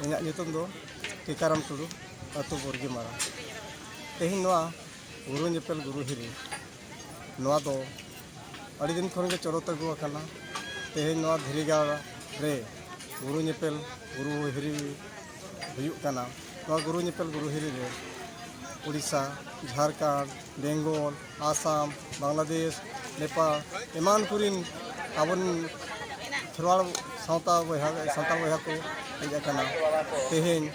Inyak nyutum do Tikaram Tudu Atu Burgi Mara. Tehin noa guru nyepel guru hiri. Noa do adi din khon ge chorot agu akana. Tehin noa Dhirigaon re guru nyepel guru hiri huyuk kana. Noa guru nyepel guru hiri re Odisha, Jharkhand, Bengal, Assam, Bangladesh, Nepal, eman kurin abon Kherwal Santa boyha ko hej akana. Tehin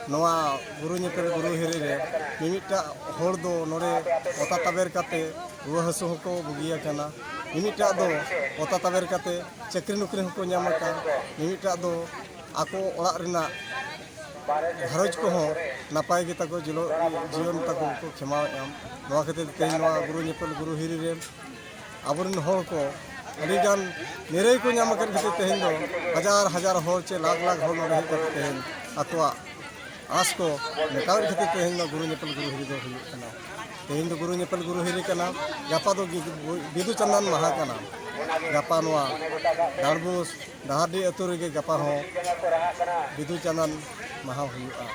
noa guru nyepel guru hiri re mimita hor do nore ota taber kate ruwa hasu hoko bugi akana. Mimita do ota taber kate chakri nukri hoko nyam akana. Mimita do ako orak rena gharoj ko ho napay ge tako jiyon tako ko khema am. Noa khate tehin noa guru nyepel guru hiri re aburin hor ko adi gan nirei ko nyam akan khate tehin do hajar hor che lag hor nore hej kate tehin atwa आस को मेटावर खातिर तेहन दो गुरु nipple गुरु हिरी दो हुयुग कना. तेहन दो गुरु nipple गुरु हिरी कना. गापा दो बिदु चंदन महा कना. गापा नोआ दारबुस दाहाडी अतु रेगे गापा हो बिदु चंदन महा हुयुगा.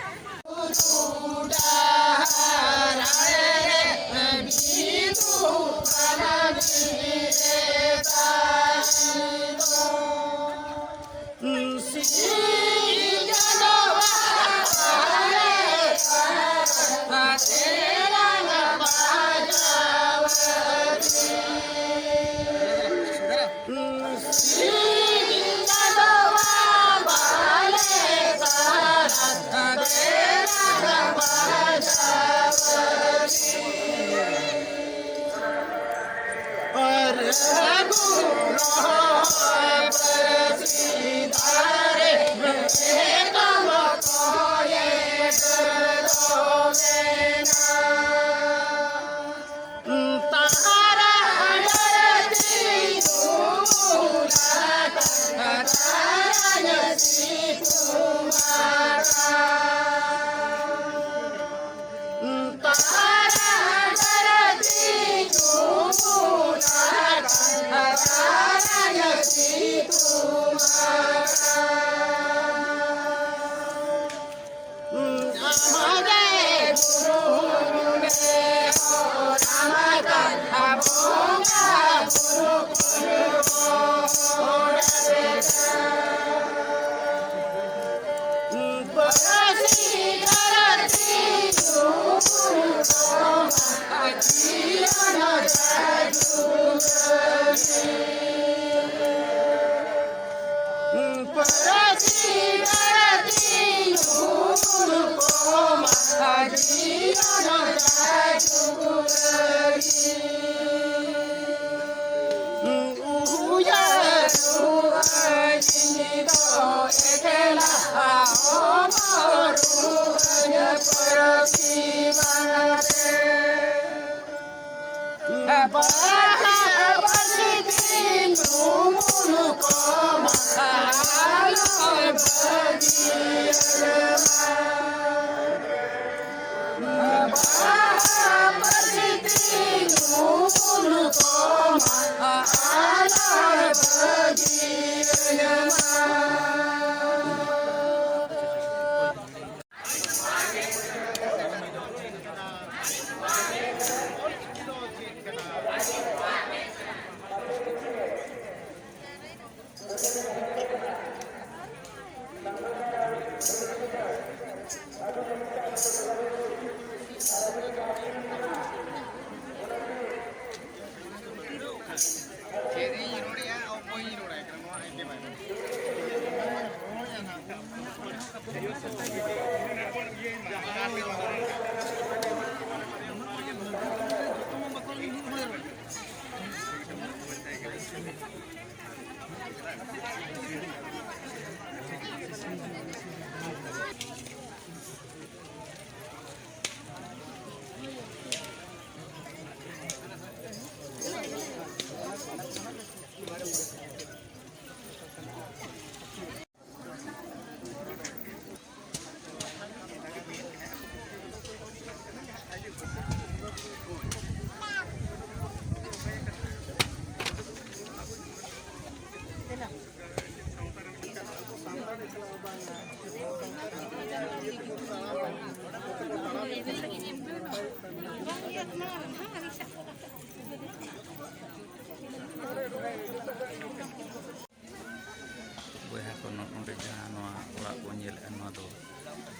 nonde jahan orak bon nyel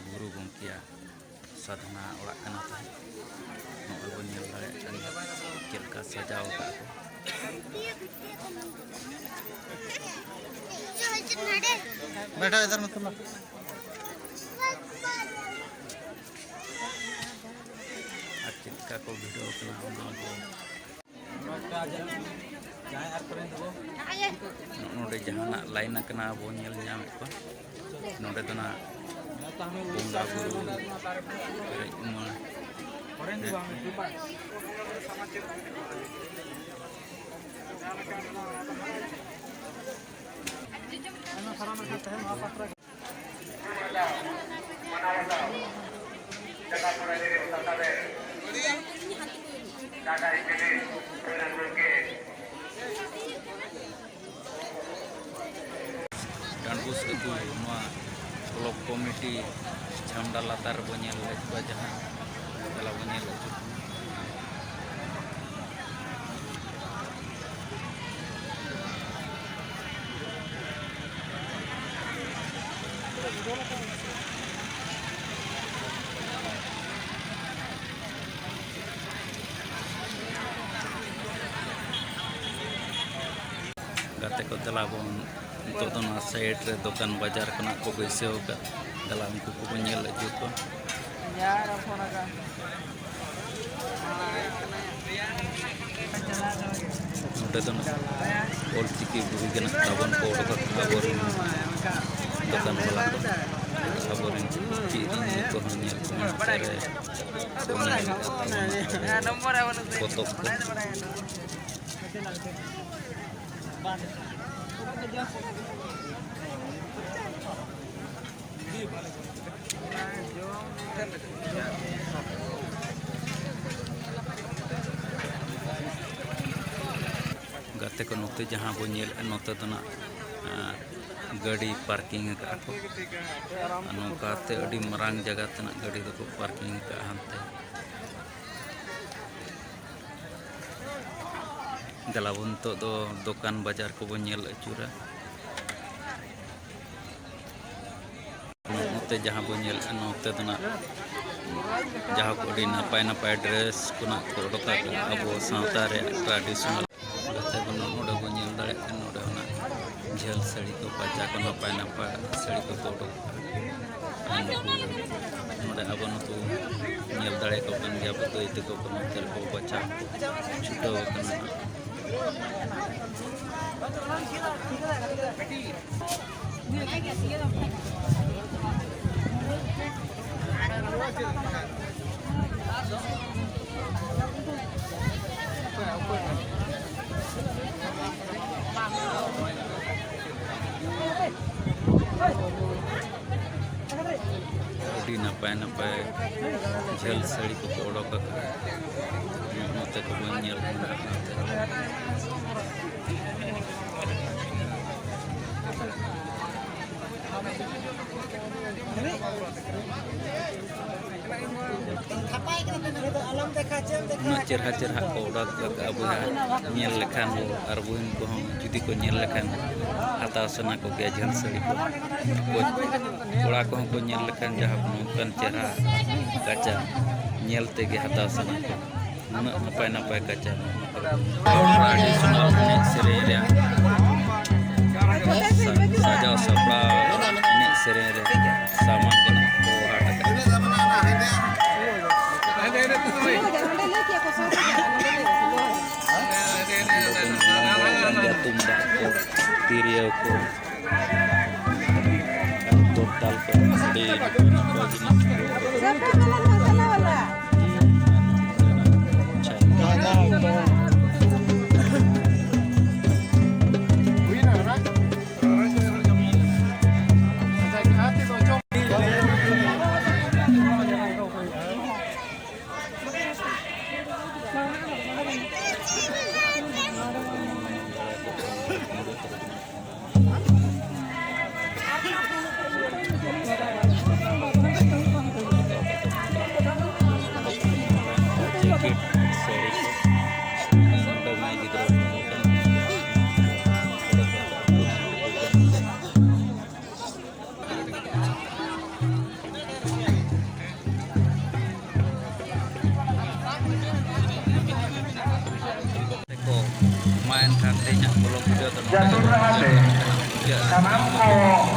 guru gongkia sadhana orak kana ta nol bon nyel dare kan chelka sajao ka बैठो इधर मत करना chelka ko video kana nonde jahan lain kana bon nyel nyam ko nonde to na bongga guru perej umur dan bus itu blok komiti Jamdal latar bonyel juga jahan dalam bonyel itu gate ko dalabon untuk to na side re dokan bazar kana ko baiseo ka dalam ko ko nyel ajut ko udah to na politiki buri gana tabon ko to ka kabor dokan bala ko kaborin ci ni ko nyel ko tere ko nyel nomor foto ko gate ko note jahan bo nyel note to na gadi parking ka ko anokate adi marang jaga tena gadi to parking ka hante dalam untuk dokan bazar ko bon nyel acura note jahan bon nyel note to na jaha ko di napai dress kuna ko doka abo sauta re tradisional gate ko noda bon nyel dare kan noda na jel sari ko baca ko napai sari ko to noda abo no to nyel dare ko kan dia betul itu ko noter ko baca chuto kan di napai jel sari ko odok ka note ko nyel cerha ko udah abu nyel lekan arbuin ko judi ko nyel lekan atau sana ko gajan sari ko ora ko nyel lekan jaha kan cerha kaca nyel tege atau sana ko napai kaca tradisional nek sereria saja sabla nek sereria sama kena ko hata tumba ko tiriyo ko total ko di tehenyag kolom video do nonde